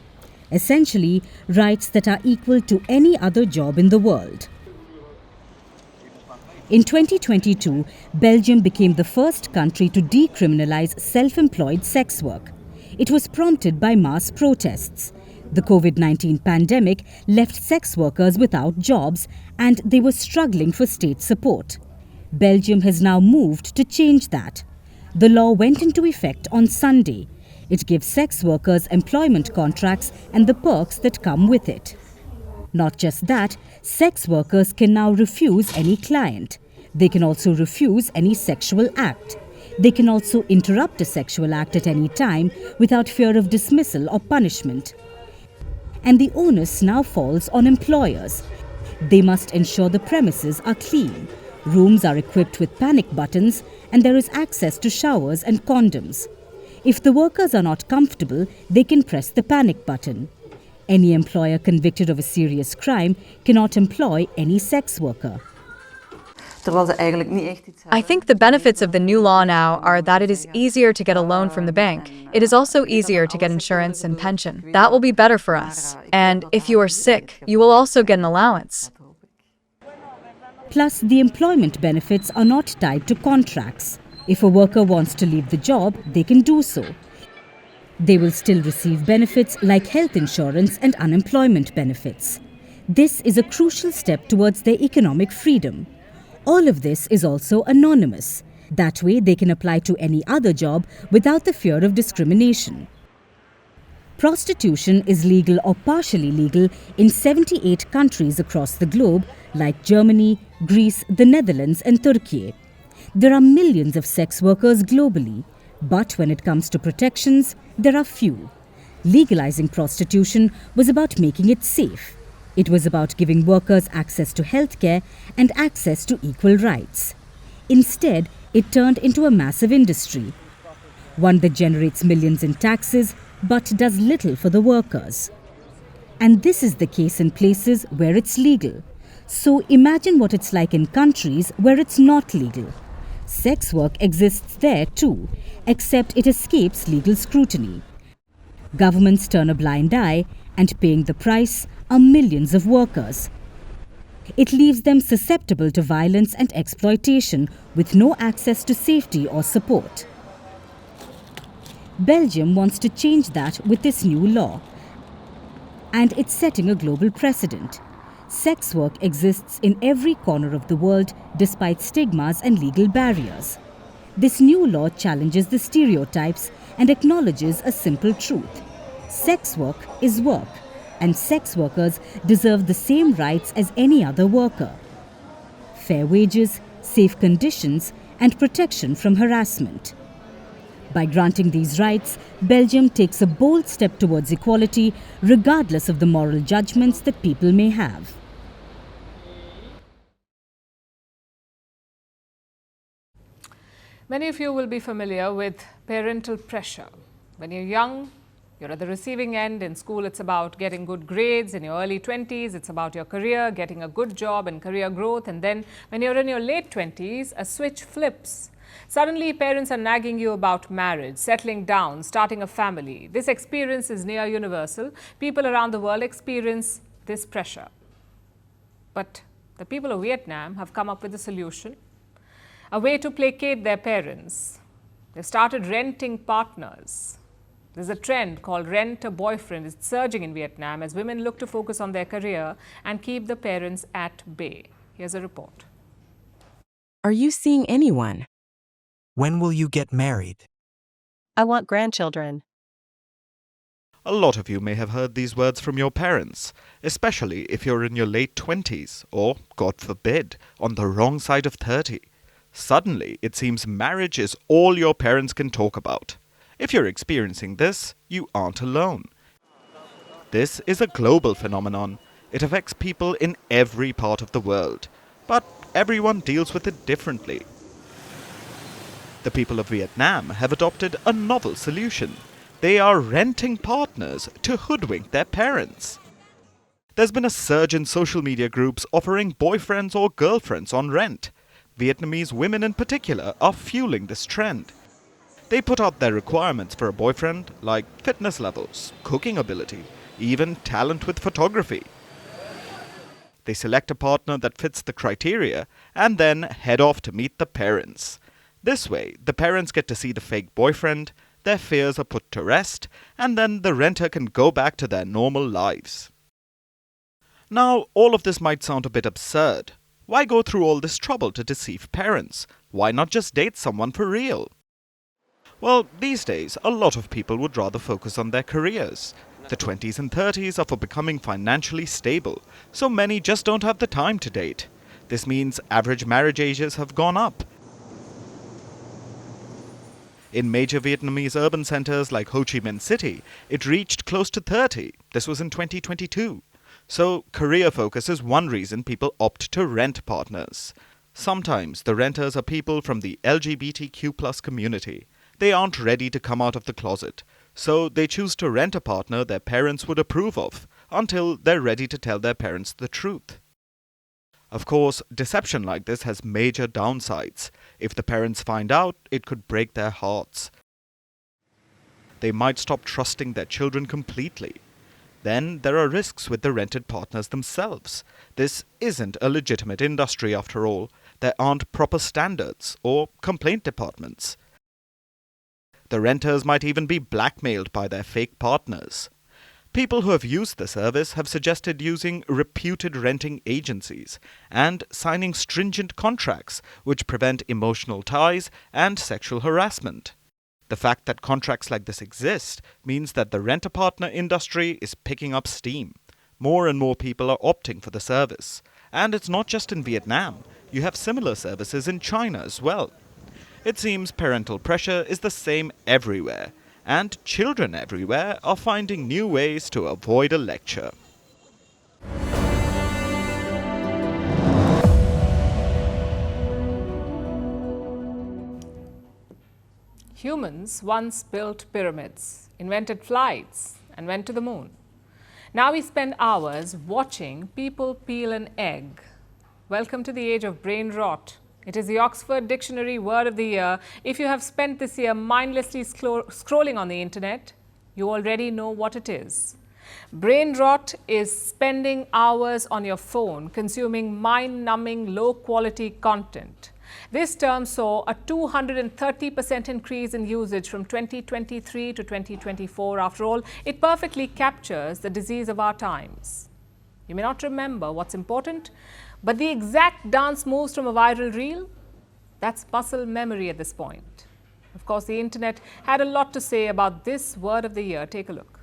Essentially, rights that are equal to any other job in the world. In 2022, Belgium became the first country to decriminalize self-employed sex work. It was prompted by mass protests. The COVID-19 pandemic left sex workers without jobs and they were struggling for state support. Belgium has now moved to change that. The law went into effect on Sunday. It gives sex workers employment contracts and the perks that come with it. Not just that, sex workers can now refuse any client. They can also refuse any sexual act. They can also interrupt a sexual act at any time without fear of dismissal or punishment. And the onus now falls on employers. They must ensure the premises are clean. Rooms are equipped with panic buttons and there is access to showers and condoms. If the workers are not comfortable, they can press the panic button. Any employer convicted of a serious crime cannot employ any sex worker. I think the benefits of the new law now are that it is easier to get a loan from the bank. It is also easier to get insurance and pension. That will be better for us. And if you are sick, you will also get an allowance. Plus, the employment benefits are not tied to contracts. If a worker wants to leave the job, they can do so. They will still receive benefits like health insurance and unemployment benefits. This is a crucial step towards their economic freedom. All of this is also anonymous. That way, they can apply to any other job without the fear of discrimination. Prostitution is legal or partially legal in 78 countries across the globe, like Germany, Greece, the Netherlands, and Turkey. There are millions of sex workers globally, but when it comes to protections, there are few. Legalizing prostitution was about making it safe. It was about giving workers access to healthcare and access to equal rights. Instead, it turned into a massive industry, one that generates millions in taxes but does little for the workers. And this is the case in places where it's legal. So imagine what it's like in countries where it's not legal. Sex work exists there too, except it escapes legal scrutiny. Governments turn a blind eye, and paying the price are millions of workers. It leaves them susceptible to violence and exploitation with no access to safety or support. Belgium wants to change that with this new law, and it's setting a global precedent. Sex work exists in every corner of the world despite stigmas and legal barriers. This new law challenges the stereotypes and acknowledges a simple truth. Sex work is work, and sex workers deserve the same rights as any other worker. Fair wages, safe conditions, and protection from harassment. By granting these rights, Belgium takes a bold step towards equality, regardless of the moral judgments that people may have. Many of you will be familiar with parental pressure. When you're young, you're at the receiving end. In school, it's about getting good grades. In your early 20s, it's about your career, getting a good job and career growth. And then when you're in your late 20s, a switch flips. Suddenly, parents are nagging you about marriage, settling down, starting a family. This experience is near universal. People around the world experience this pressure. But the people of Vietnam have come up with a solution, a way to placate their parents. They've started renting partners. There's a trend called rent a boyfriend. It's surging in Vietnam as women look to focus on their career and keep the parents at bay. Here's a report. Are you seeing anyone? When will you get married? I want grandchildren. A lot of you may have heard these words from your parents, especially if you're in your late 20s or, God forbid, on the wrong side of 30. Suddenly, it seems marriage is all your parents can talk about. If you're experiencing this, you aren't alone. This is a global phenomenon. It affects people in every part of the world, but everyone deals with it differently. The people of Vietnam have adopted a novel solution. They are renting partners to hoodwink their parents. There's been a surge in social media groups offering boyfriends or girlfriends on rent. Vietnamese women in particular are fueling this trend. They put out their requirements for a boyfriend, like fitness levels, cooking ability, even talent with photography. They select a partner that fits the criteria and then head off to meet the parents. This way, the parents get to see the fake boyfriend, their fears are put to rest, and then the renter can go back to their normal lives. Now, all of this might sound a bit absurd. Why go through all this trouble to deceive parents? Why not just date someone for real? Well, these days, a lot of people would rather focus on their careers. The 20s and 30s are for becoming financially stable, so many just don't have the time to date. This means average marriage ages have gone up. In major Vietnamese urban centers like Ho Chi Minh City, it reached close to 30. This was in 2022. So, career focus is one reason people opt to rent partners. Sometimes the renters are people from the LGBTQ+ community. They aren't ready to come out of the closet, so they choose to rent a partner their parents would approve of, until they're ready to tell their parents the truth. Of course, deception like this has major downsides. If the parents find out, it could break their hearts. They might stop trusting their children completely. Then there are risks with the rented partners themselves. This isn't a legitimate industry after all. There aren't proper standards or complaint departments. The renters might even be blackmailed by their fake partners. People who have used the service have suggested using reputed renting agencies and signing stringent contracts which prevent emotional ties and sexual harassment. The fact that contracts like this exist means that the rent-a-partner industry is picking up steam. More and more people are opting for the service. And it's not just in Vietnam. You have similar services in China as well. It seems parental pressure is the same everywhere, and children everywhere are finding new ways to avoid a lecture. Humans once built pyramids, invented flights, and went to the moon. Now we spend hours watching people peel an egg. Welcome to the age of brain rot. It is the Oxford Dictionary Word of the Year. If you have spent this year mindlessly scrolling on the internet, you already know what it is. Brain rot is spending hours on your phone consuming mind-numbing, low-quality content. This term saw a 230% increase in usage from 2023 to 2024. After all, it perfectly captures the disease of our times. You may not remember what's important, but the exact dance moves from a viral reel, that's muscle memory at this point. Of course, the internet had a lot to say about this word of the year. Take a look.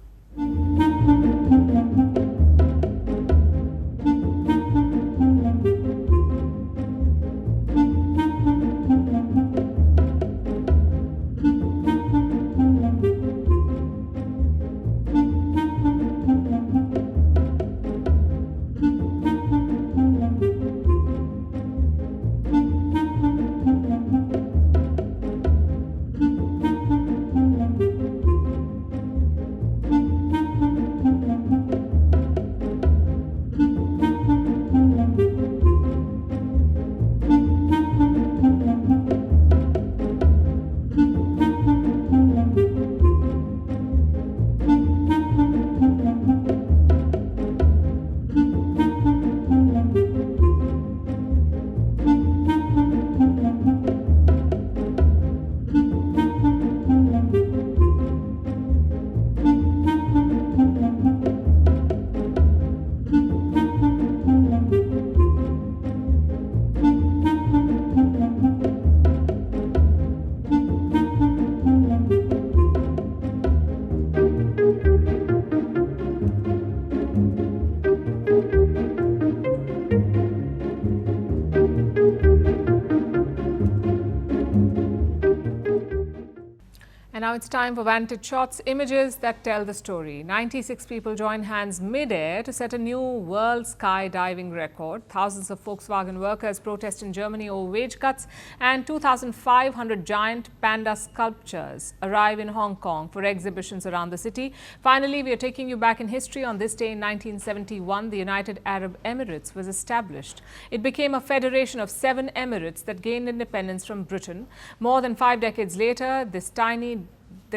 Now it's time for Vantage Shots, images that tell the story. 96 people joined hands mid-air to set a new world skydiving record. Thousands of Volkswagen workers protest in Germany over wage cuts, and 2,500 giant panda sculptures arrive in Hong Kong for exhibitions around the city. Finally, we are taking you back in history. On this day in 1971, the United Arab Emirates was established. It became a federation of 7 emirates that gained independence from Britain. More than 5 decades later, the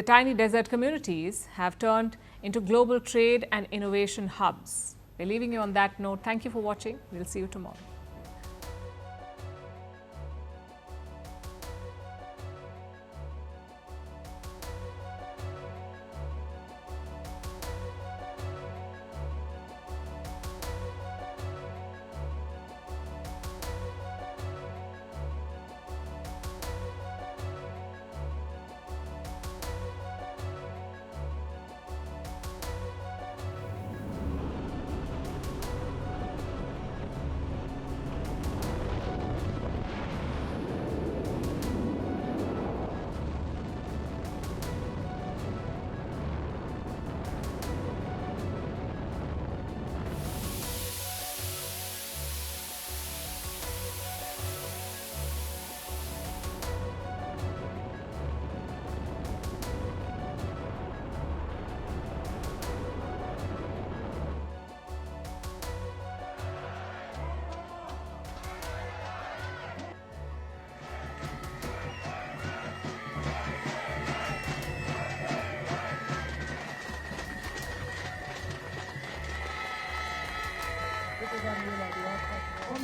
tiny desert communities have turned into global trade and innovation hubs. We're leaving you on that note. Thank you for watching. We'll see you tomorrow. On